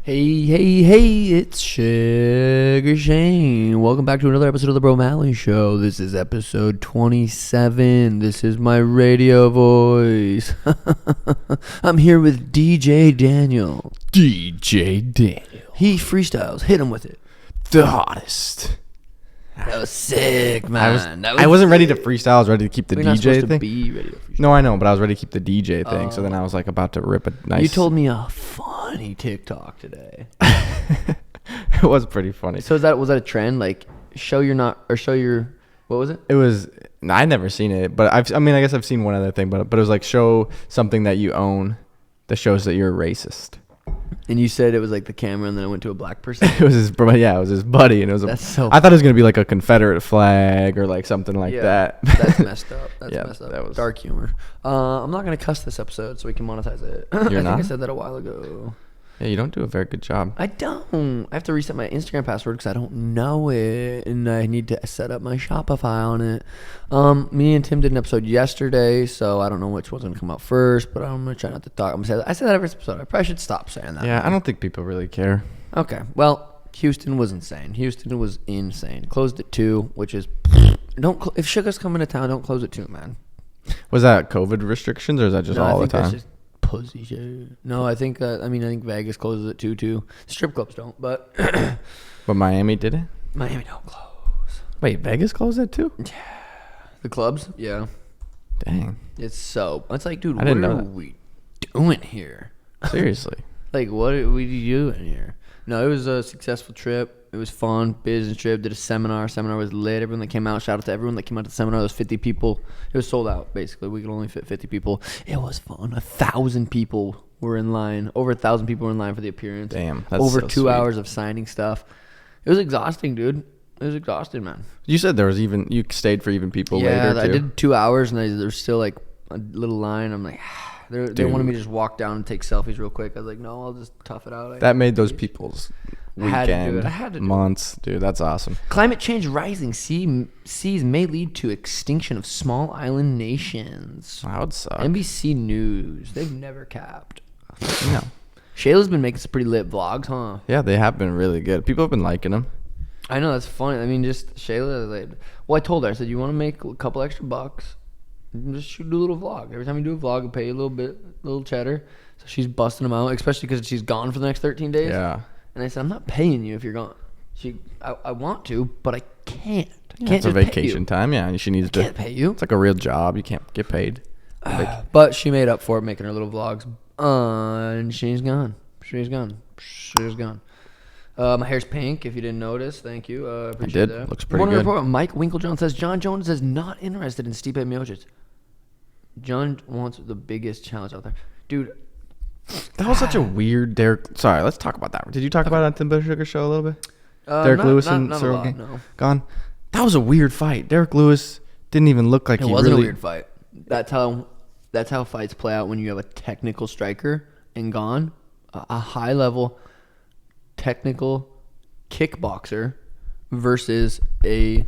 Hey, it's Sugar Shane. Welcome back to another episode of the Bro Malley Show. This is episode 27. This is my radio voice. I'm here with DJ Daniel. DJ Daniel. He freestyles. Hit him with it. The hottest. That was sick, man. I wasn't ready to freestyle. I was ready to keep the We're not DJ supposed thing. to be ready to freestyle. No, I know, but I was ready to keep the DJ thing. So then I was like about to rip a nice. You told me a funny TikTok today. It was pretty funny. So was that a trend? Like show your what was it? It was. I never seen it, but I guess I've seen one other thing, but it was like show something that you own that shows that you're a racist. And you said it was like the camera, and then it went to a black person. It was his buddy, and it was. That's so. I thought it was gonna be like a Confederate flag or like something like that. That's messed up. That's Yeah, messed up. that was dark humor. I'm not gonna cuss this episode, so we can monetize it. You're I think not? I said that a while ago. Yeah, you don't do a very good job. I don't. I have to reset my Instagram password because I don't know it, and I need to set up my Shopify on it. Me and Tim did an episode yesterday, so I don't know which one's gonna come out first, but I'm gonna try not to talk. I say that every episode. I probably should stop saying that. Yeah, I don't think people really care. Okay. Well, Houston was insane. Houston was insane. Closed at 2, which is if Sugar's coming to town, don't close at 2, man. Was that COVID restrictions or is that just all the time? Pussy shit. No, I think Vegas closes at 2 too. Strip clubs don't, but But Miami did it? Miami don't close. Wait, Vegas closed at 2? Yeah. The clubs? Yeah. Dang. It's like, dude, I what didn't know are that. we doing here? Seriously. Like, what are we doing here? No, it was a successful trip. It was fun, business trip. Did a seminar. Seminar was lit. Everyone that came out, shout out to everyone that came out to the seminar. There was 50 people. It was sold out, basically. We could only fit 50 people. It was fun. 1,000 people were in line. Over 1,000 people were in line for the appearance. Damn. That's Over so 2 sweet. hours of signing stuff. It was exhausting, dude. It was exhausting, man. You said you stayed for even people Yeah, later, too. I did 2 hours, and there's still, like, a little line. I'm like, they wanted me to just walk down and take selfies real quick. I was like, no, I'll just tough it out. That made those people's weekend, I had to do it. months. Dude, that's awesome. Climate change rising seas may lead to extinction of small island nations. That would suck. NBC News. They've never capped. No. Shayla's been making some pretty lit vlogs, huh? Yeah, they have been really good. People have been liking them. I know, that's funny. I mean, just Shayla, like, well, I told her, I said, you want to make a couple extra bucks? Just do a little vlog. Every time you do a vlog, I'll pay you a little cheddar. So she's busting them out, especially because she's gone for the next 13 days. Yeah. And I said, I'm not paying you if you're gone. I want to, but I can't. Yeah, Can't it's a just pay vacation you. time. Yeah, she needs to. Can't pay you. It's like a real job. You can't get paid. But she made up for it making her little vlogs. And she's gone. She's gone. My hair's pink, if you didn't notice. Thank you. Appreciate that. Looks pretty good. Report, Mike Winklejohn says John Jones is not interested in Stipe Miocic. John wants the biggest challenge out there. Dude. That was such a weird Derek. Sorry, let's talk about that. Did you talk about it on Tim Sugar Show a little bit? Derek Lewis and Cyril Gane? No. Gone. That was a weird fight. Derek Lewis didn't even look like It he wasn't really. a weird fight. That's how fights play out when you have a technical striker and Gane, a high level technical kickboxer versus a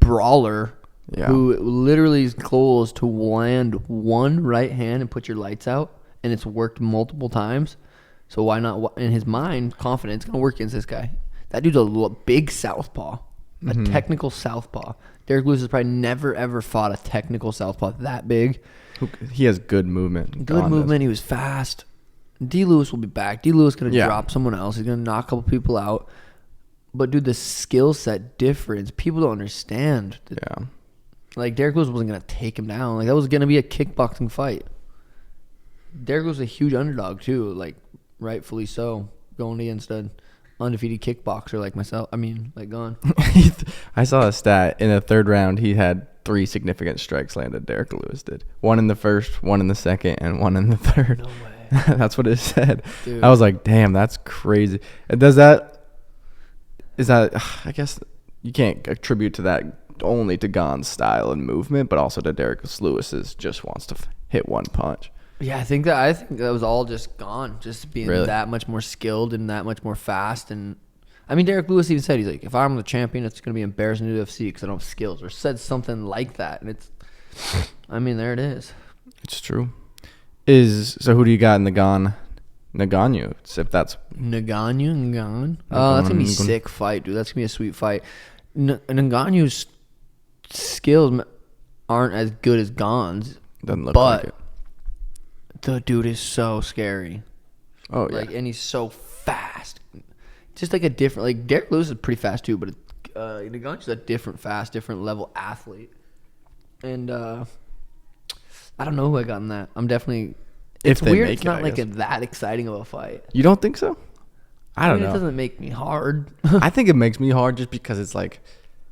brawler who literally goal is to land one right hand and put your lights out, and it's worked multiple times. So why not? In his mind, confident it's gonna work against this guy. That dude's a big southpaw, a technical southpaw. Derek Lewis has probably never ever fought a technical southpaw that big. He has good movement. Good movement. He was fast. D. Lewis will be back. D. Lewis gonna drop someone else. He's gonna knock a couple people out. But dude, the skill set difference, people don't understand. Yeah. Like Derek Lewis wasn't gonna take him down. Like that was gonna be a kickboxing fight. Derek Lewis was a huge underdog too. Like rightfully so, going against an undefeated kickboxer like myself. I mean, like Gane. I saw a stat in the third round. He had 3 significant strikes landed. Derek Lewis did 1 in the first, 1 in the second, and 1 in the third. No way. That's what it said. Dude. I was like, damn, that's crazy. And I guess you can't attribute to that only to Gane's style and movement, but also to Derek Lewis's just wants to hit one punch. Yeah, I think that was all just Gane, just being that much more skilled and that much more fast. And I mean, Derek Lewis even said, he's like, if I'm the champion, it's going to be embarrassing to UFC because I don't have skills, or said something like that. And I mean, there it is. It's true. So who do you got in the Gane Ngannou, if that's Ngannou. That's gonna be a sick fight, dude. That's gonna be a sweet fight. Ngannou's skills aren't as good as Gane's. Doesn't look but like it. The dude is so scary. Oh, yeah. And he's so fast. Just like a different, like Derek Lewis is pretty fast too, but Ngannou's a different level athlete. And I don't know who I got in that. I'm definitely. It's weird. It's not like that exciting of a fight. You don't think so? I don't know. It doesn't make me hard. I think it makes me hard just because it's like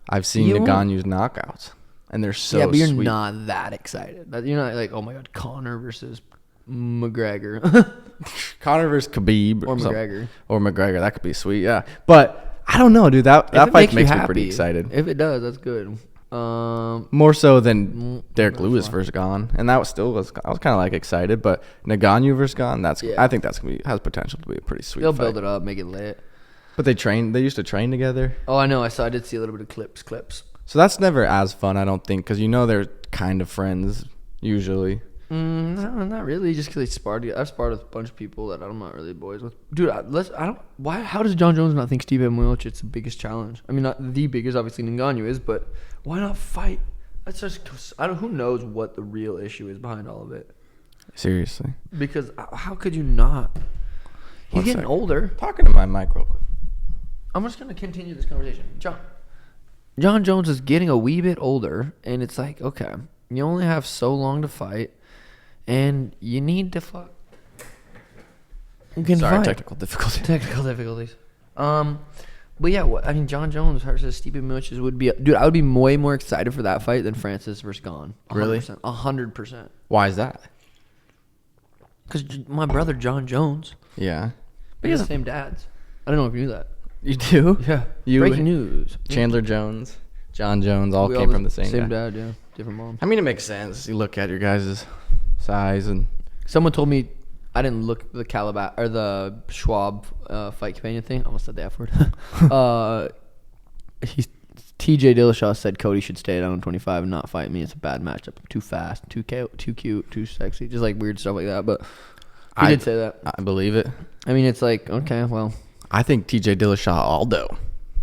I've seen Ngannou's knockouts, and they're so. Yeah, but you're sweet. not that excited. You're not like, oh my god, Conor versus McGregor. Conor versus Khabib or McGregor. Or McGregor. That could be sweet, yeah. But I don't know, dude. That fight makes me pretty excited. If it does, that's good. More so than Derek Lewis versus Gane, and I was kind of like excited. But Ngannou versus Gane, I think that's gonna be has potential to be a pretty sweet. They'll fight. build it up, make it lit. But they used to train together. Oh, I know. I did see a little bit of clips. So that's never as fun, I don't think, because they're kind of friends usually. No, not really. Just because they sparred. I've sparred with a bunch of people that I'm not really boys with. Dude, I don't. Why? How does John Jones not think Steve Miocic the biggest challenge? I mean, not the biggest. Obviously, Ngannou is, but why not fight? That's just. Who knows what the real issue is behind all of it? Seriously. Because how could you not? He's getting older. Talking to my mic real quick. I'm just gonna continue this conversation. John Jones is getting a wee bit older, and it's like, okay, you only have so long to fight. And you need to fuck. You can Sorry, fight. technical difficulties. But yeah, John Jones versus Stipe Miocic would be. Dude, I would be way more excited for that fight than Francis versus Gane. 100%, Really? 100%. Why is that? Because my brother John Jones. Yeah. But he has the same dads. I don't know if you knew that. You do? Yeah. Breaking news. Chandler Jones, John Jones, all came from the same dad. Yeah, different moms. I mean, it makes sense. You look at your guys' size and. Someone told me I didn't look the Calabat or the Schwab fight companion thing. I almost said the F word. TJ Dillashaw said Cody should stay at 125 and not fight me. It's a bad matchup. Too fast, too cute, too sexy. Just like weird stuff like that. But he did say that. I believe it. I mean, it's like, okay, well. I think TJ Dillashaw Aldo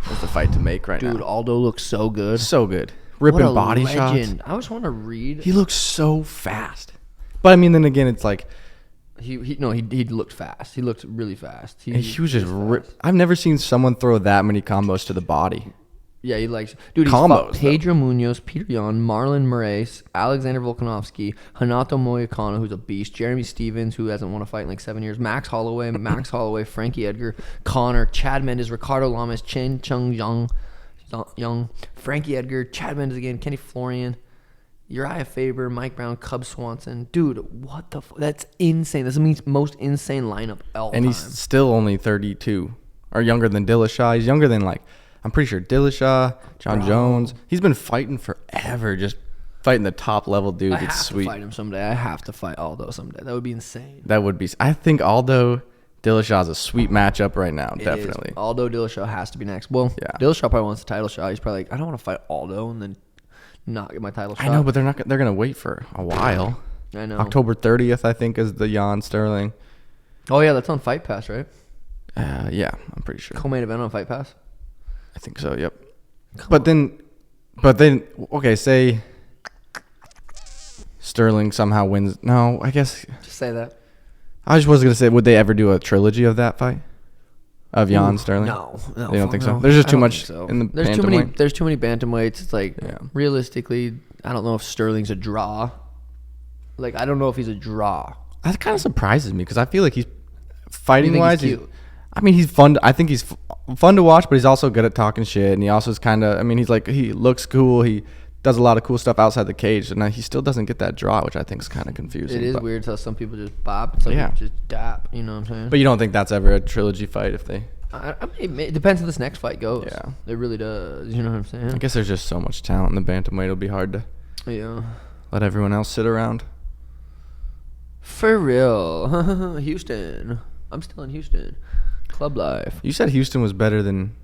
is the fight to make right now. Dude, Aldo looks so good. So good. Ripping body legend. shots. I just want to read. He looks so fast. But I mean, then again, it's like. He looked fast. He looked really fast. He was just ripped. I've never seen someone throw that many combos to the body. Yeah, he likes. Dude, he's combos, fought Pedro Munoz, Peter Yan, Marlon Moraes, Alexander Volkanovski, Hanato Moicano, who's a beast, Jeremy Stevens, who hasn't won a fight in like 7 years, Max Holloway, Frankie Edgar, Connor, Chad Mendes, Ricardo Lamas, Chen Chung Young, Frankie Edgar, Chad Mendes again, Kenny Florian, Uriah Faber, Mike Brown, Cub Swanson. Dude, what the that's insane. That's the most insane lineup all time. And he's still only 32, or younger than Dillashaw. He's younger than I'm pretty sure Dillashaw, John Jones. He's been fighting forever, just fighting the top level dudes. It's sweet. I have to fight him someday. I have to fight Aldo someday. That would be insane. That would be. I think Aldo Dillashaw is a sweet matchup right now. It definitely. Is. Aldo Dillashaw has to be next. Well, yeah. Dillashaw probably wants the title shot. He's probably like, I don't want to fight Aldo and then not get my title shot. I know, but they're not. They're gonna wait for a while. I know. October 30th, I think, is the Jan Sterling. Oh yeah, that's on Fight Pass, right? Yeah, I'm pretty sure. Co-main event on Fight Pass. I think so. Yep. But then, okay, say Sterling somehow wins. No, I guess. Just say that. I just was gonna say, would they ever do a trilogy of that fight? Of Jan Sterling? No, they don't think so. There's just too much in the there's bantamweight. There's too many bantamweights. It's like realistically, I don't know if Sterling's a draw. Like I don't know if he's a draw. That kind of surprises me because I feel like he's fighting wise. He's cute? I mean, he's fun. I think he's fun to watch, but he's also good at talking shit. And he also is kind of. I mean, he looks cool. He does a lot of cool stuff outside the cage, and he still doesn't get that draw, which I think is kind of confusing. It is weird how some people just bop, and some people just dap. You know what I'm saying? But you don't think that's ever a trilogy fight if they? I mean, it depends how this next fight goes. Yeah, it really does. You know what I'm saying? I guess there's just so much talent in the bantamweight. It'll be hard to let everyone else sit around. For real, Houston. I'm still in Houston. Club life. You said Houston was better than.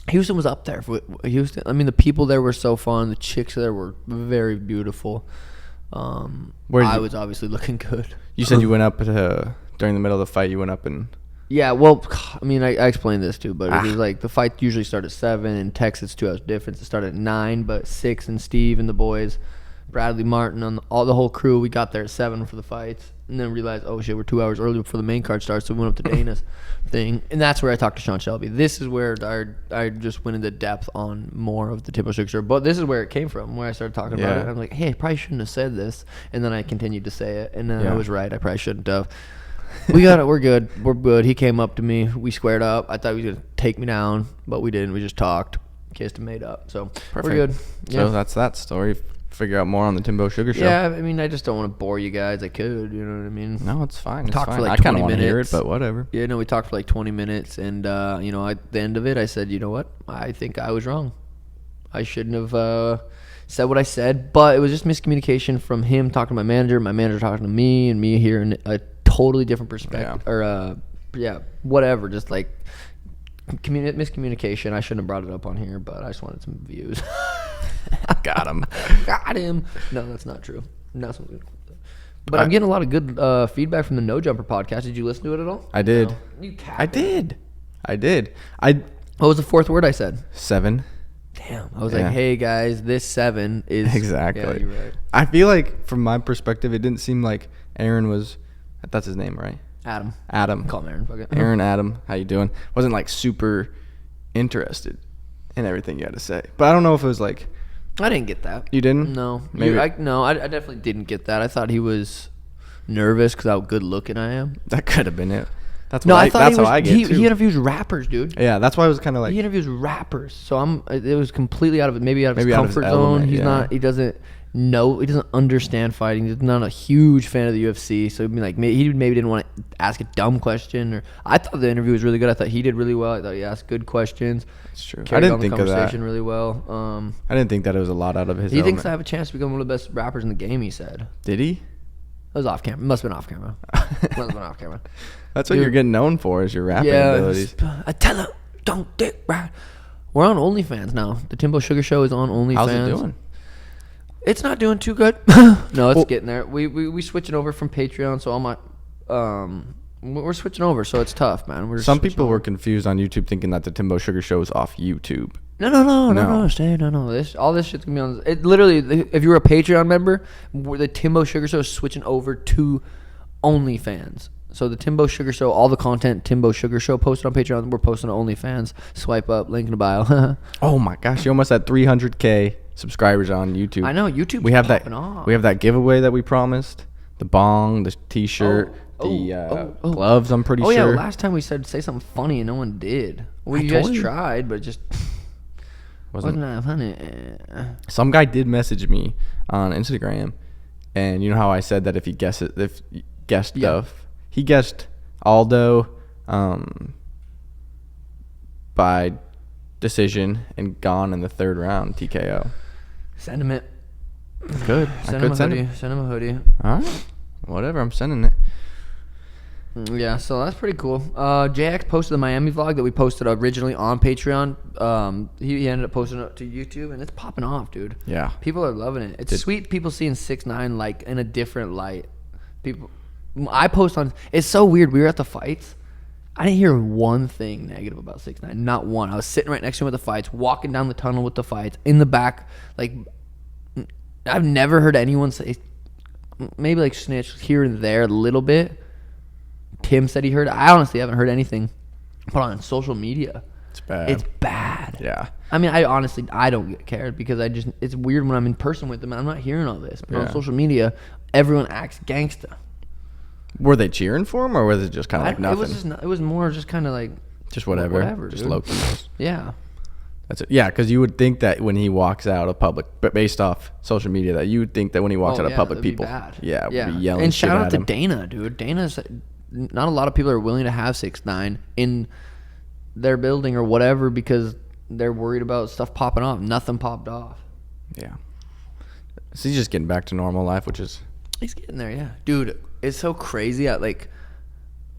Houston was up there for Houston. I mean, the people there were so fun. The chicks there were very beautiful. I was obviously looking good. You said you went up to during the middle of the fight, you went up and... Yeah, well, I mean, I explained this too, but it was like the fight usually started at 7. In Texas, 2 hours difference. It started at 9, but 6 and Steve and the boys, Bradley Martin, on the whole crew, we got there at 7 for the fights, and then realized, oh shit, we're 2 hours early before the main card starts, so we went up to Dana's thing, and that's where I talked to Sean Shelby. This is where I just went into depth on more of the Timbo Sugar Show, but this is where it came from, where I started talking about it. I'm like, hey, I probably shouldn't have said this, and then I continued to say it, and then I was right. I probably shouldn't have. We got it. We're good. We're good. He came up to me. We squared up. I thought he was going to take me down, but we didn't. We just talked, kissed, and made up. So Perfect. We're good. So that's that story. Figure out more on the Timbo Sugar Show. Yeah, I mean, I just don't want to bore you guys. I could, you know what I mean? No, it's fine. It's talked fine. for like I kind 20 of want to hear it, minutes. but whatever. Yeah, no, we talked for like 20 minutes, and, at the end of it, I said, you know what? I think I was wrong. I shouldn't have said what I said, but it was just miscommunication from him talking to my manager talking to me, and me hearing a totally different perspective. Yeah. Or, whatever. Just like miscommunication. I shouldn't have brought it up on here, but I just wanted some views. Got him. Got him. No, that's not true. Not something. But I'm getting a lot of good feedback from the No Jumper podcast. Did you listen to it at all? I did. No. You I did. What was the 4th word I said? 7. Damn. I was like, hey guys, this 7 is Exactly. Yeah, you're right. I feel like from my perspective, it didn't seem like Aaron was. That's his name, right? Adam. Call him Aaron. Fuck it. Aaron, Adam, how you doing? Wasn't like super interested in everything you had to say. But I don't know if it was like. I didn't get that. You didn't? No. Maybe. I definitely didn't get that. I thought he was nervous because how good looking I am. That could have been it. That's No, what I thought that's he was, how I get too. He interviews rappers, dude. Yeah, that's why I was kind of like. He interviews rappers, so it was completely out of his Maybe comfort zone. element, He's yeah. not. He doesn't know. He doesn't understand fighting. He's not a huge fan of the UFC, so he'd be like, he maybe didn't want to ask a dumb question. Or I thought the interview was really good. I thought he did really well. I thought he asked good questions. That's true. I Carried didn't on the think of that. conversation really well. I didn't think that it was a lot out of his. He thinks I have a chance to become one of the best rappers in the game. He said. Did he? It was off camera. Must have been off camera. Must have been off camera. That's what you're getting known for, is your rapping abilities. I tell him, don't dick right. We're on OnlyFans now. The Timbo Sugar Show is on OnlyFans. How's it doing? It's not doing too good. No, it's getting there. We switching over from Patreon, so all my we're switching over, so it's tough, man. Some people were confused on YouTube thinking that the Timbo Sugar Show is off YouTube. No. Stay. All this shit's gonna be on. It literally, if you're a Patreon member, the Timbo Sugar Show is switching over to OnlyFans. So the Timbo Sugar Show, all the content Timbo Sugar Show posted on Patreon, we're posting on OnlyFans. Swipe up, link in the bio. Oh my gosh, you almost had 300K subscribers on YouTube. I know YouTube. We have that. Off. We have that giveaway that we promised. The bong, the T-shirt, gloves. I'm pretty sure. Oh yeah, last time we said say something funny and no one did. Well, you guys tried, but it just wasn't that funny. Some guy did message me on Instagram, and you know how I said that if he guessed stuff. He guessed Aldo by decision and Gane in the 3rd round TKO. Send him it. Good. Send him a hoodie. Send him a hoodie. All right. Whatever. I'm sending it. Yeah, so that's pretty cool. JX posted the Miami vlog that we posted originally on Patreon. He ended up posting it to YouTube, and it's popping off, dude. Yeah. People are loving it. It's sweet people seeing 6ix9ine like in a different light. I post on. It's so weird. We were at the fights. I didn't hear one thing negative about 6ix9ine. Not one. I was sitting right next to him with the fights, walking down the tunnel with the fights, in the back. Like, I've never heard anyone say, maybe like snitch here and there a little bit. Tim said he heard. I honestly haven't heard anything. But on social media, it's bad. It's bad. Yeah. I mean, I don't get cared because it's weird when I'm in person with them and I'm not hearing all this. But on social media, everyone acts gangsta. Were they cheering for him, or was it just kind of like nothing? It was more just kind of like just whatever, just low key. Yeah, that's it. Yeah, because you would think that when he walks out of public, but based off social media, that you would think that when he walks out of public, people, would be yelling. And shout out to him. Dana, dude. Dana's not a lot of people are willing to have 6ix9ine in their building or whatever because they're worried about stuff popping off. Nothing popped off. Yeah, so he's just getting back to normal life, which is he's getting there. Yeah, dude. It's so crazy.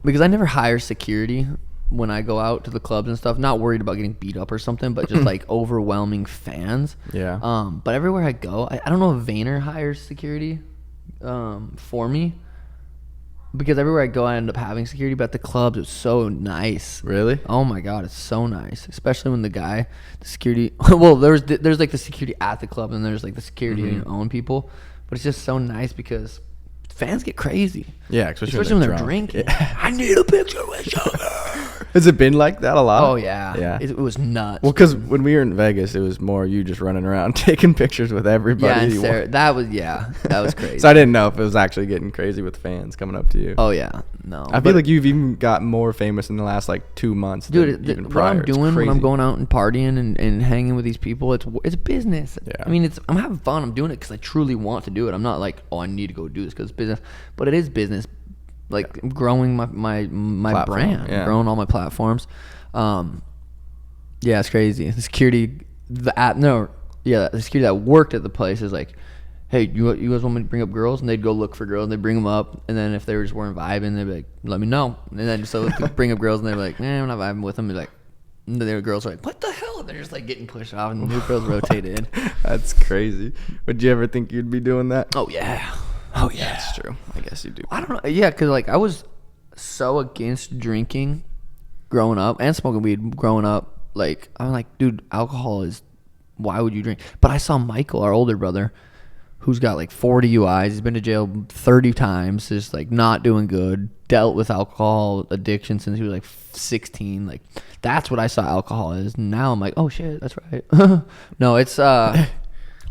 Because I never hire security when I go out to the clubs and stuff. Not worried about getting beat up or something, but just like overwhelming fans. Yeah. But everywhere I go, I don't know if Vayner hires security for me. because everywhere I go, I end up having security. But at the clubs, it's so nice. Really? Oh my god, it's so nice, especially when the security. Well, there's like the security at the club, and there's like the security in your own people. But it's just so nice because fans get crazy. Yeah, especially when they're drinking. Yeah. I need a picture with Suga. Has it been like that a lot? Oh yeah, yeah. It was nuts. Well, because when we were in Vegas, it was more you just running around taking pictures with everybody. Yeah, Sarah, that was crazy. So I didn't know if it was actually getting crazy with fans coming up to you. Oh yeah, no. I feel like you've even got more famous in the last like 2 months. Dude, even what prior. I'm doing when I'm going out and partying and hanging with these people, it's business. Yeah. I mean, I'm having fun. I'm doing it because I truly want to do it. I'm not like, oh, I need to go do this because it's business. But it is business. Like growing my brand, growing all my platforms. Yeah, it's crazy. The security, the security that worked at the place is like, hey, you guys want me to bring up girls? And they'd go look for girls and they'd bring them up. And then if they just weren't vibing, they'd be like, let me know. And then so they'd bring up girls and they'd be like, I'm not vibing with them. And like, and the girls are like, what the hell? And they're just like getting pushed off and the new girls rotate in. That's crazy. Would you ever think you'd be doing that? Oh yeah. Oh yeah. That's true. I guess you do. I don't know. Yeah, because like I was so against drinking growing up and smoking weed growing up. Like I'm like, dude, alcohol is, why would you drink? But I saw Michael, our older brother, who's got like 40 UIs. He's been to jail 30 times. Just like not doing good. Dealt with alcohol addiction since he was like 16. Like that's what I saw alcohol is. Now I'm like, oh shit, that's right. No, it's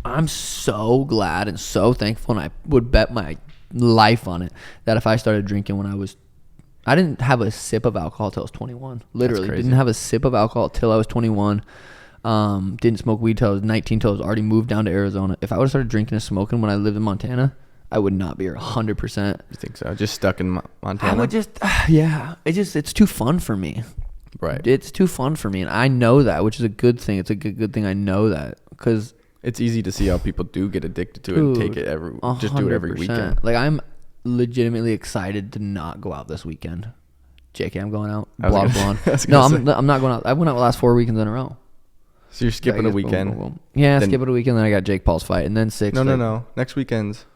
I'm so glad and so thankful, and I would bet my life on it that if I started drinking when I didn't have a sip of alcohol till I was 21. Literally, didn't have a sip of alcohol till I was 21. Didn't smoke weed till I was 19, till I was already moved down to Arizona. If I would have started drinking and smoking when I lived in Montana, I would not be here 100%. You think so? Just stuck in Montana? I would just, yeah. It's too fun for me. Right. It's too fun for me, and I know that, which is a good thing. It's a good thing I know that, because it's easy to see how people do get addicted to it and take it just do it every weekend. Like I'm legitimately excited to not go out this weekend. JK, I'm going out. Blah blah. No, I'm not going out. I went out the last 4 weekends in a row. So you're skipping a weekend? Boom. Yeah, skipping a weekend. Then I got Jake Paul's fight, and then 6. No. Next weekend's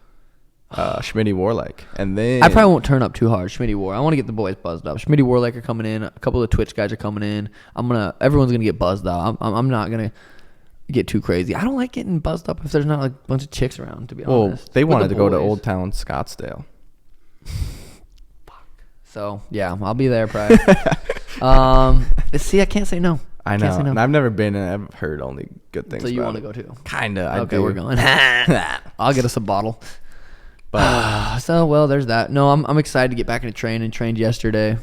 Schmitty Warlike, and then I probably won't turn up too hard. Schmitty War. I want to get the boys buzzed up. Schmitty Warlike are coming in. A couple of the Twitch guys are coming in. Everyone's gonna get buzzed up. I'm not gonna get too crazy. I don't like getting buzzed up if there's not like a bunch of chicks around, to be honest. They wanted to go to Old Town Scottsdale. Fuck. So yeah, I'll be there probably. See, I can't say no. I know. No. I've never been, and I've heard only good things. So you want to go too? Kinda. Okay, we're going. I'll get us a bottle. But so there's that. No, I'm excited to get back into training. Trained yesterday.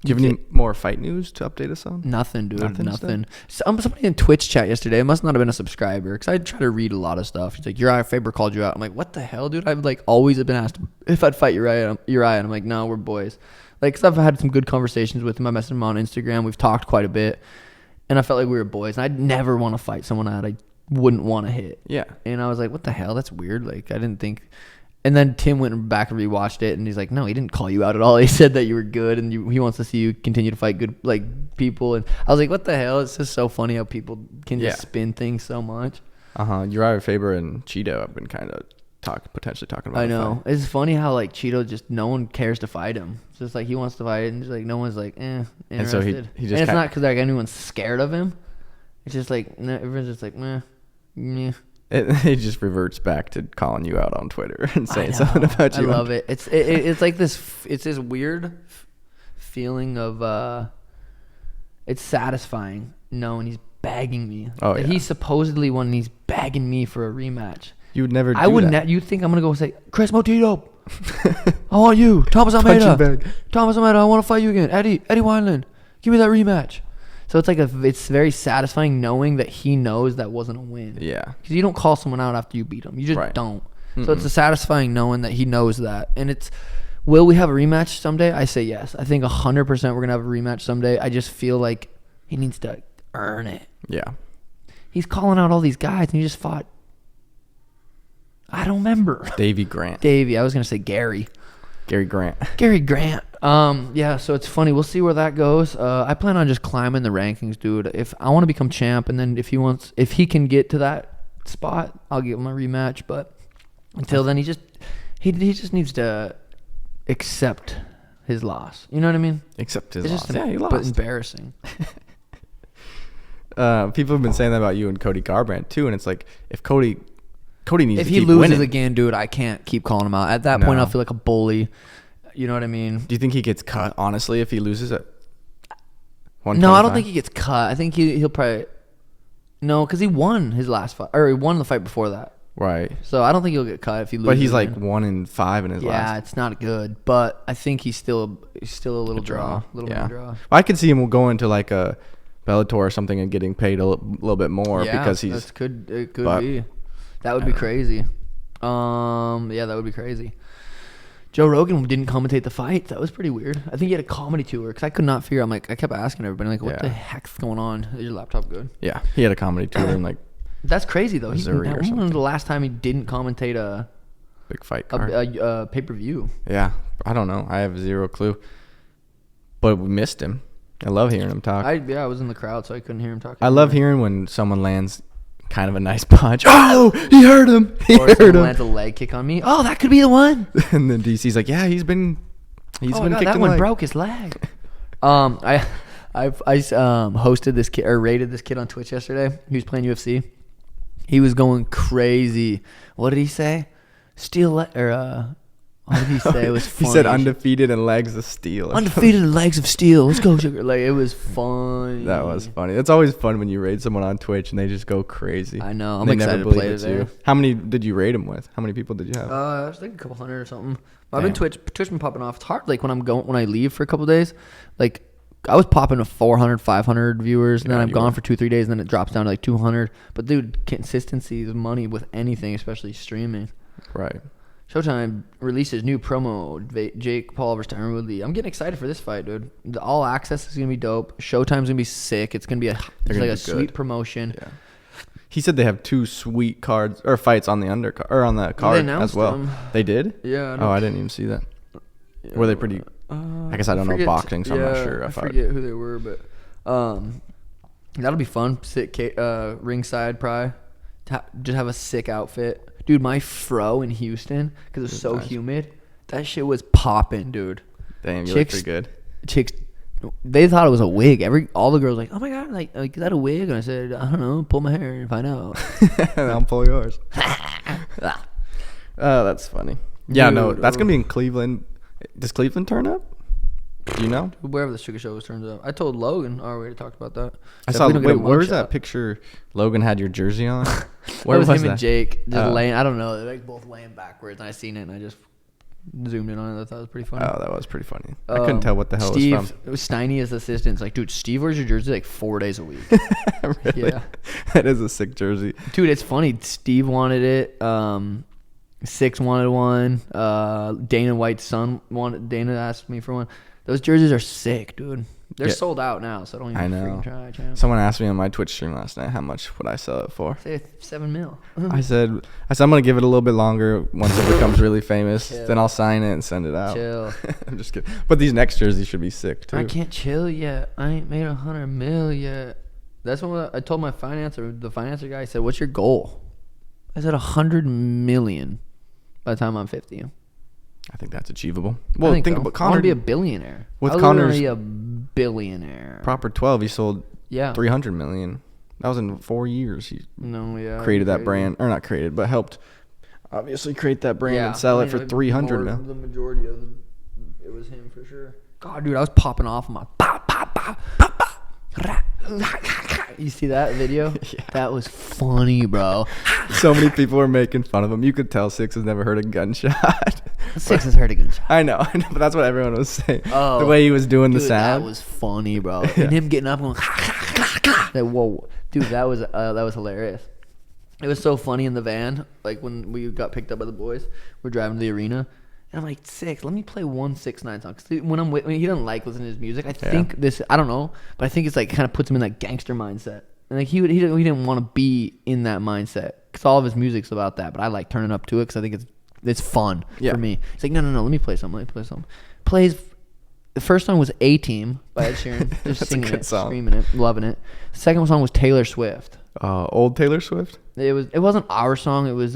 Do you have any more fight news to update us on? Nothing, dude. Nothing. Somebody in Twitch chat yesterday, it must not have been a subscriber, because I try to read a lot of stuff. He's like, Uriah Faber called you out. I'm like, what the hell, dude? I've like always been asked if I'd fight Uriah, and I'm like, no, we're boys. Like, because I've had some good conversations with him. I messaged him on Instagram. We've talked quite a bit, and I felt like we were boys. And I'd never want to fight someone that I wouldn't want to hit. Yeah. And I was like, what the hell? That's weird. Like, I didn't think. And then Tim went back and rewatched it, and he's like, no, he didn't call you out at all. He said that you were good, and he wants to see you continue to fight good people. And I was like, what the hell? It's just so funny how people can just spin things so much. Uriah Faber and Chito have been kind of potentially talking about. I know. It's funny how Chito just, no one cares to fight him. It's just like he wants to fight, and just like no one's like interested. And so he just, and it's not because anyone's scared of him. It's just like everyone's just like meh. It just reverts back to calling you out on Twitter and saying something about you. I love it. It's like this. It's this weird feeling of it's satisfying knowing he's begging me. Oh yeah. He's supposedly when he's begging me for a rematch. You would never. I wouldn't. You think I'm gonna go say, Chris Motito, I want you, Thomas Almeida. Thomas Almeida, I want to fight you again. Eddie Wineland, give me that rematch. So it's like it's very satisfying knowing that he knows that wasn't a win. Yeah. Because you don't call someone out after you beat them. You just don't. Mm-mm. So it's a satisfying knowing that he knows that. And will we have a rematch someday? I say yes. I think 100% we're going to have a rematch someday. I just feel like he needs to earn it. Yeah. He's calling out all these guys, and he just fought. I don't remember. Davey Grant. I was going to say Gary Grant. Yeah, so it's funny. We'll see where that goes. I plan on just climbing the rankings, dude. If I want to become champ, and then if he can get to that spot, I'll give him a rematch. But until then, he just needs to Except his loss. You know what I mean? Except his It's loss. just Yeah, he but lost. embarrassing. People have been saying that about you and Cody Garbrandt too, and it's like if Cody needs If to he keep loses winning. again, dude, I can't keep calling him out. At that point, No. I'll feel like a bully. You know what I mean? Do you think he gets cut, honestly, if he loses at 125? No, I don't think he gets cut. I think he'll probably... No, because he won his last fight. Or he won the fight before that. Right. So I don't think he'll get cut if he loses. But he's again. like 1-5 in his last. Yeah, it's not good. But I think he's still a little draw. A little bit of draw. I could see him go into like a Bellator or something and getting paid a little bit more because he's... It could be. That would be crazy. Yeah, that would be crazy. Joe Rogan didn't commentate the fight. That was pretty weird. I think he had a comedy tour because I could not figure. I kept asking everybody like, "What the heck's going on? Is your laptop good?" Yeah, he had a comedy tour and like... That's crazy though. Missouri or When was something. the last time he didn't commentate a Big fight card. pay-per-view? Yeah, I don't know. I have zero clue. But we missed him. I love hearing him talk. I was in the crowd, so I couldn't hear him talking. I love hearing when someone lands kind of a nice punch. Oh, he hurt him. Or someone lands a leg kick on me. Oh, that could be the one. And then DC's like, yeah, he's been kicked God, in that the one leg. broke his leg. I hosted this kid or rated this kid on Twitch yesterday. He was playing UFC. He was going crazy. What did he say? What did he say? It was funny. He said undefeated and legs of steel. Undefeated and legs of steel. Let's go, sugar. Like, it was fun. That was funny. It's always fun when you raid someone on Twitch and they just go crazy. I know. I'm They excited never to play believe it's today. you. How many did you raid him with? How many people did you have? I was like a couple hundred or something. I've been Twitch been popping off. It's hard. Like when I leave for a couple days, like I was popping to 400, 500 viewers, and then I'm gone for 2-3 days, and then it drops down to like 200. But dude, consistency is money with anything, especially streaming. Right. Showtime releases new promo. Jake Paul versus Tyron Woodley. I'm getting excited for this fight, dude. The All Access is gonna be dope. Showtime's gonna be sick. It's gonna be a sweet promotion. Yeah. He said they have 2 sweet cards or fights on the undercard or on the card as well. Them. They did? Yeah. I didn't even see that. Yeah, were they pretty? I guess I don't know boxing, so I'm not sure. I forget who they were, but that'll be fun. Sit ringside, probably. Just have a sick outfit, dude. My fro in Houston because it's so humid. That shit was popping, dude. Damn, you look pretty good. Chicks, they thought it was a wig. All the girls were like, oh my god, like is that a wig? And I said, I don't know, pull my hair and find out. And I'll pull yours. Oh, that's funny. Yeah, Dude, no, that's gonna be in Cleveland. Does Cleveland turn up? Do you know? Wherever the Sugar Show was turns up. I told Logan already talked about that. I So saw. if we don't get a Wait, where was mug that shot- picture? Logan had your jersey on. Where was him that? and Jake just laying? I don't know. They're like both laying backwards, and I seen it, and I just zoomed in on it. I thought it was pretty funny. Oh, that was pretty funny. I couldn't tell what the hell Steve, it was from. it was Steiny's assistant. It's like, dude, Steve wears your jersey like 4 days a week. Really? Yeah. That is a sick jersey. Dude, it's funny. Steve wanted it. Six wanted one. Dana White's son wanted. Dana asked me for one. Those jerseys are sick, dude. They're sold out now, so I don't even freaking try. Champ. Someone asked me on my Twitch stream last night how much would I sell it for. Say $7 million. I said I'm gonna give it a little bit longer. Once it becomes really famous, then I'll sign it and send it out. Chill. I'm just kidding. But these next jerseys should be sick too. I can't chill yet. I ain't made $100 million yet. That's what I told my financer. The financer guy said, "What's your goal?" I said $100 million by the time I'm 50. I think that's achievable. Well, Well, think so. about I want Connor. to be a billionaire. With I Connor's- want to be a billionaire. Proper 12, he sold Yeah. 300 million. That was in 4 years. He created that crazy. brand, or not created, but helped obviously create that brand and sell it for 300 million. The majority of it was him for sure. God, dude, I was popping off on my. You see that video? Yeah. That was funny, bro. So many people were making fun of him. You could tell Six has never heard a gunshot. Six has heard a gunshot. I know, but that's what everyone was saying. Oh, the way he was doing the Dude, sound. that was funny, bro. And him getting up and going, like, whoa, dude, that was hilarious. It was so funny in the van, like when we got picked up by the boys. We're driving to the arena, and I'm like, Six, let me play 169 song. 'Cause when he doesn't like listening to his music. I think I don't know, but I think it's like kind of puts him in that gangster mindset. And like he didn't want to be in that mindset because all of his music's about that. But I like turning up to it because I think it's fun for me. He's like, no, let me play something. Plays. The first song was A-Team by Ed Sheeran. Just That's singing a good it, song. screaming it, loving it. The second song was Taylor Swift. Old Taylor Swift? It wasn't our song. It was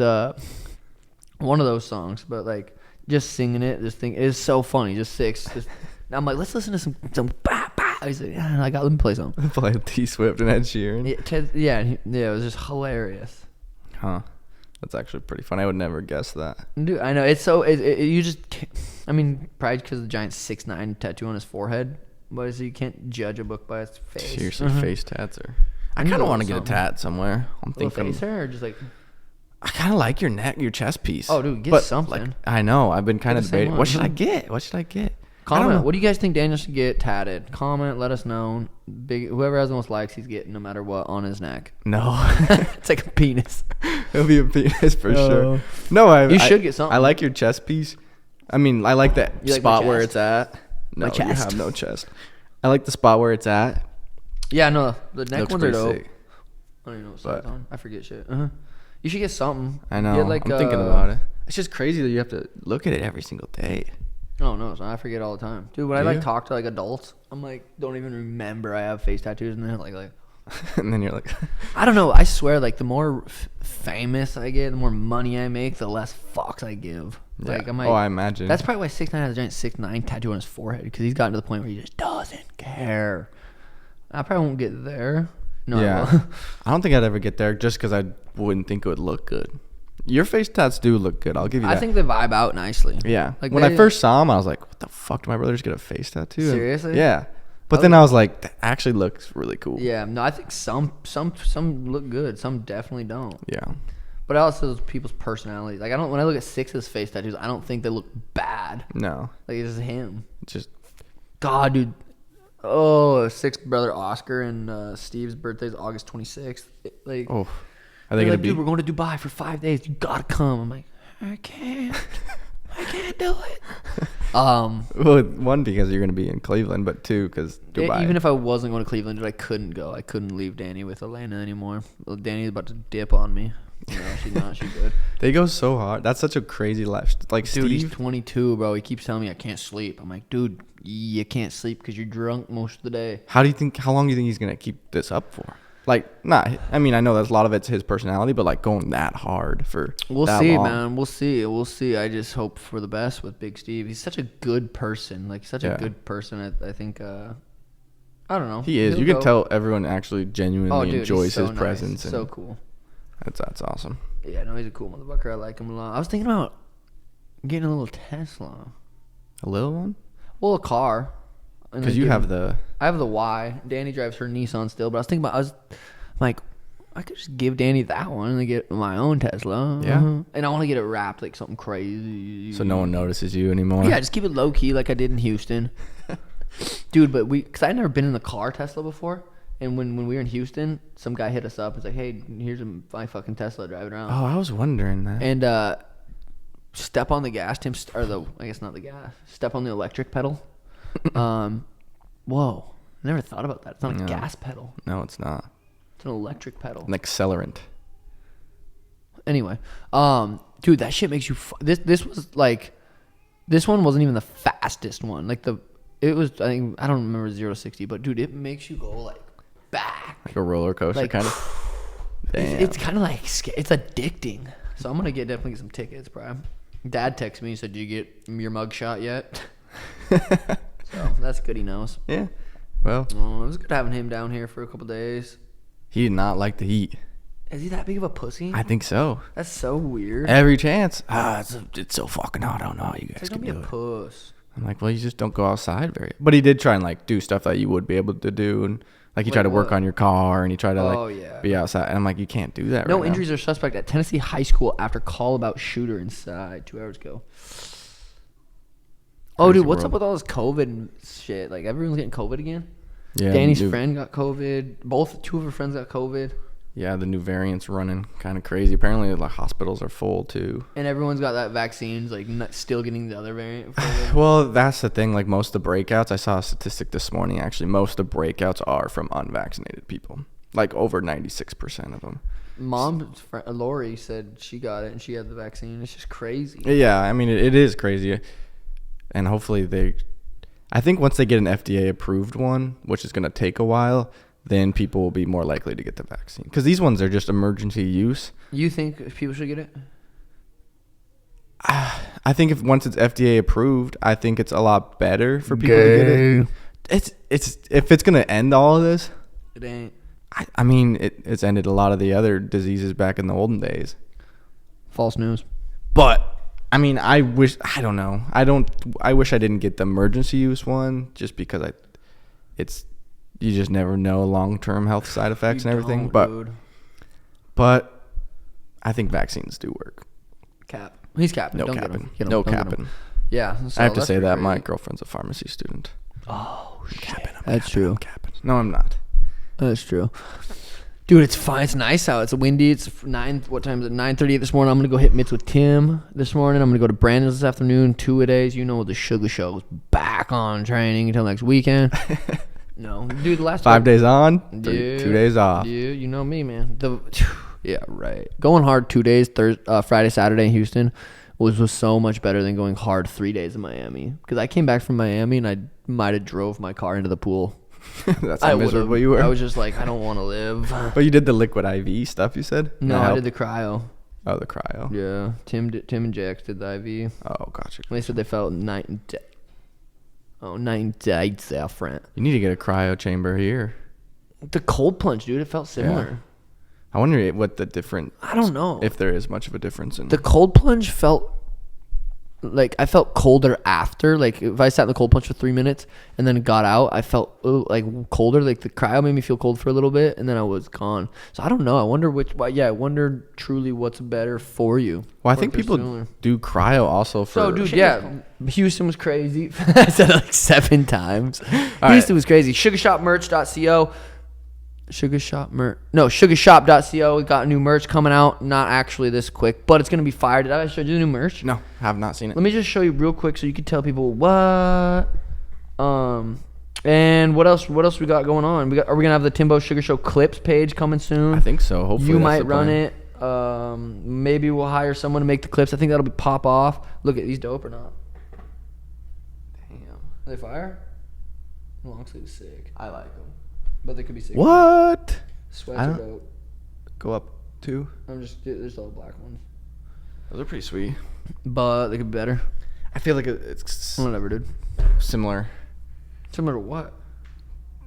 one of those songs. But like just singing it. Just think it's so funny. Just six. Just, I'm like, let's listen to some. Bah, bah. I said, yeah, let me play something. Play T Swift and Ed Sheeran. Yeah, it was just hilarious. Huh. That's actually pretty funny. I would never guess that. Dude, I know it's so. You just. Can't, I mean, probably because the giant 6'9" tattoo on his forehead. But so you can't judge a book by its face. Seriously, face tats are. I kind of want to get a tat somewhere. I'm thinking. Face hair or just like. I kind of like your chest piece. Oh, dude, get something. Like, I know. I've been kind of debating. What should I get? Comment. What do you guys think Daniel should get tatted? Comment. Let us know. Whoever has the most likes, he's getting no matter what on his neck. No, it's like a penis. It'll be a penis for sure. No, you should get something. I like your chest piece. I mean, I like the spot where it's at. No, you have no chest. I like the spot where it's at. Yeah, no, the neck ones are dope. Sick. I don't even know what side's on. I forget shit. You should get something. I know. I'm thinking about it. It's just crazy that you have to look at it every single day. Oh no, so I forget all the time, dude. When I talk to like adults, I'm like, don't even remember I have face tattoos, and they're like, and then you're like, I don't know. I swear, like the more famous I get, the more money I make, the less fucks I give. Yeah. Like, I'm like, I imagine that's probably why 6ix9ine has a giant 6'9" tattoo on his forehead because he's gotten to the point where he just doesn't care. I probably won't get there. No, yeah, I don't think I'd ever get there just because I wouldn't think it would look good. Your face tats do look good. I'll give you that. I think they vibe out nicely. Yeah. Like when I first saw him, I was like, what the fuck? Did my brother just get a face tattoo? Seriously? Yeah. But then I was like, that actually looks really cool. Yeah. No, I think some look good. Some definitely don't. Yeah. But also people's personalities. Like when I look at Six's face tattoos, I don't think they look bad. No. Like it's just him. Just. God, dude. Oh, Six's brother Oscar and Steve's birthday is August 26th. Like. Oh. Are they gonna be? Dude, we're going to Dubai for 5 days. You gotta come. I'm like, I can't do it. Well, one because you're gonna be in Cleveland, but two because Dubai. Even if I wasn't going to Cleveland, dude, I couldn't go. I couldn't leave Danny with Elena anymore. Well, Danny's about to dip on me. No, she's not. She's good. They go so hard. That's such a crazy life. Like dude, Steve, he's 22, bro. He keeps telling me I can't sleep. I'm like, dude, you can't sleep because you're drunk most of the day. How long do you think he's gonna keep this up for? Like, I mean, I know that a lot of it's his personality, but like going that hard for we'll see, man. We'll see. I just hope for the best with Big Steve. He's such a good person. Like, such a good person. I think, I don't know. He is. You can tell everyone actually genuinely enjoys his presence. So cool. That's awesome. Yeah, no, he's a cool motherfucker. I like him a lot. I was thinking about getting a little Tesla. A little one? Well, a car. Because you have the... I have the Y. Danny drives her Nissan still, but I was thinking about... like, I could just give Danny that one and get my own Tesla. Yeah. And I want to get it wrapped like something crazy. So no one notices you anymore? Yeah, just keep it low-key like I did in Houston. Dude, but because I'd never been in the car Tesla before. And when we were in Houston, some guy hit us up. It's like, hey, here's my fucking Tesla driving around. Oh, I was wondering that. And step on the gas, I guess not the gas. Step on the electric pedal. Whoa. I never thought about that. It's not a gas pedal. No, it's not. It's an electric pedal. An accelerant. Anyway, dude, that shit makes you... This was like... This one wasn't even the fastest one. Like it was... I don't remember 0 to 60, but dude, it makes you go like back. Like a roller coaster, like, kind of. Damn. It's kind of like... It's addicting. So I'm gonna definitely get some tickets, bro. Dad texted me and said, "Do you get your mug shot yet?" So that's good. He knows. Yeah. Well, it was good having him down here for a couple days. He did not like the heat. Is he that big of a pussy? I think so. That's so weird. Every chance. It's so fucking hot. I don't know how you guys can do it. Don't be a puss. I'm like, well, you just don't go outside very. But he did try and like do stuff that you would be able to do, and like he tried to work on your car, and he tried to be outside. And I'm like, you can't do that. No injuries are suspect at Tennessee high school after call about shooter inside 2 hours ago. Oh, dude, what's up with all this COVID and shit? Like, everyone's getting COVID again? Yeah. Danny's friend got COVID. Two of her friends got COVID. Yeah, the new variant's running kind of crazy. Apparently, the hospitals are full, too. And everyone's got that vaccine, like, still getting the other variant. Well, that's the thing. Like, most of the breakouts, I saw a statistic this morning, actually. Most of the breakouts are from unvaccinated people. Like, over 96% of them. Mom's friend, Lori, said she got it, and she had the vaccine. It's just crazy. Yeah, I mean, it is crazy. And hopefully I think once they get an FDA approved one, which is going to take a while, then people will be more likely to get the vaccine. Because these ones are just emergency use. You think people should get it? I I think if once it's FDA approved, I think it's a lot better for people to get it. It's if it's gonna end all of this, It ain't. I mean, it's ended a lot of the other diseases back in the olden days. False news. But I mean, I wish I wish I didn't get the emergency use one just because you just never know long-term health side effects and everything. But I think vaccines do work. Cap. He's capping. No Don't capping. Get him. No Don't get him. capping. Yeah. I have to say that my girlfriend's a pharmacy student. Oh, shit. Capping. That's true. I'm capping. No, I'm not. That's true. Dude, it's fine. It's nice out. It's windy. It's 9. What time is it? 9:38 this morning. I'm gonna go hit mitts with Tim this morning. I'm gonna go to Brandon's this afternoon. 2-a-days. You know the Suga Show is back on training until next weekend. No, dude. The last 5 days on, dude, 2 days off. Dude, you know me, man. Yeah, right. Going hard 2 days, Friday, Saturday in Houston was so much better than going hard 3 days in Miami. Because I came back from Miami and I might have drove my car into the pool. That's how miserable you were. I was just like, I don't want to live. But you did the liquid IV stuff, you said? No, I did the cryo. Oh, the cryo. Yeah, Tim and JX did the IV. Oh, gotcha. They said they felt night and day. Oh, night and day different. You need to get a cryo chamber here. The cold plunge, dude, it felt similar. Yeah. I wonder what the difference. I don't know if there is much of a difference in the cold plunge. Felt like I felt colder after. Like if I sat in the cold plunge for 3 minutes and then got out, I felt like colder. Like the cryo made me feel cold for a little bit, and then I was gone. So I don't know. I wonder I wonder truly what's better for you. Well, I think people do cryo also for. So, dude, yeah, Houston was crazy. I said it like 7 times. Houston was crazy. Sugarshopmerch.co. Sugarshop.co. We got new merch coming out. Not actually this quick, but it's gonna be fire. Did I show you the new merch? No, have not seen it. Let me just show you real quick so you can tell people what. And what else we got going on? Are we gonna have the Timbo Sugar Show clips page coming soon? I think so. Hopefully you might run it. Maybe we'll hire someone to make the clips. I think that'll be pop off. Look at these dope or not? Damn, are they fire? Long sleeve sick. I like them. But they could be sick. What? Sweats are dope. Go up 2. There's all black ones. Those are pretty sweet. But they could be better. I feel like it's whatever, dude. Similar. Similar to what?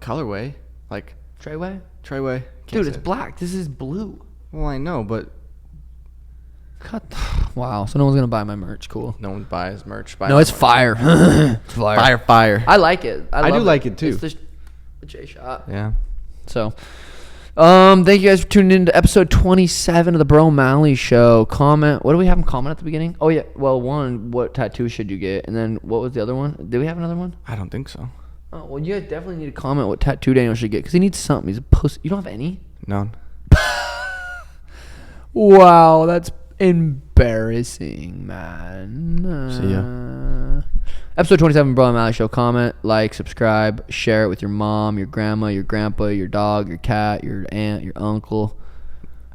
Colorway. Like Treyway? Dude, it's black. This is blue. Well, I know, but wow. So no one's gonna buy my merch. Cool. No one buys merch. No, it's fire. It's fire. I like it. I do like it too. It's the J shot. Yeah. So, thank you guys for tuning in to episode 27 of the Bro Malley Show. Comment. What do we have in comment at the beginning? Oh yeah. Well, one, what tattoo should you get? And then what was the other one? Did we have another one? I don't think so. Oh well, you guys definitely need to comment what tattoo Daniel should get because he needs something. He's a pussy. You don't have any? None. Wow, that's embarrassing, man. See ya. Episode 27, Bro Malley Show. Comment, like, subscribe, share it with your mom, your grandma, your grandpa, your dog, your cat, your aunt, your uncle,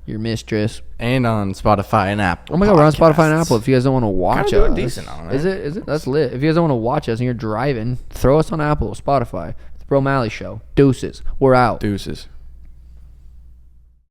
your mistress. And on Spotify and Apple. Oh my God, we're on Spotify and Apple. If you guys don't want to watch us. Doing decent on it. Is it? That's lit. If you guys don't want to watch us and you're driving, throw us on Apple, Spotify. It's the Bro Malley Show. Deuces. We're out. Deuces.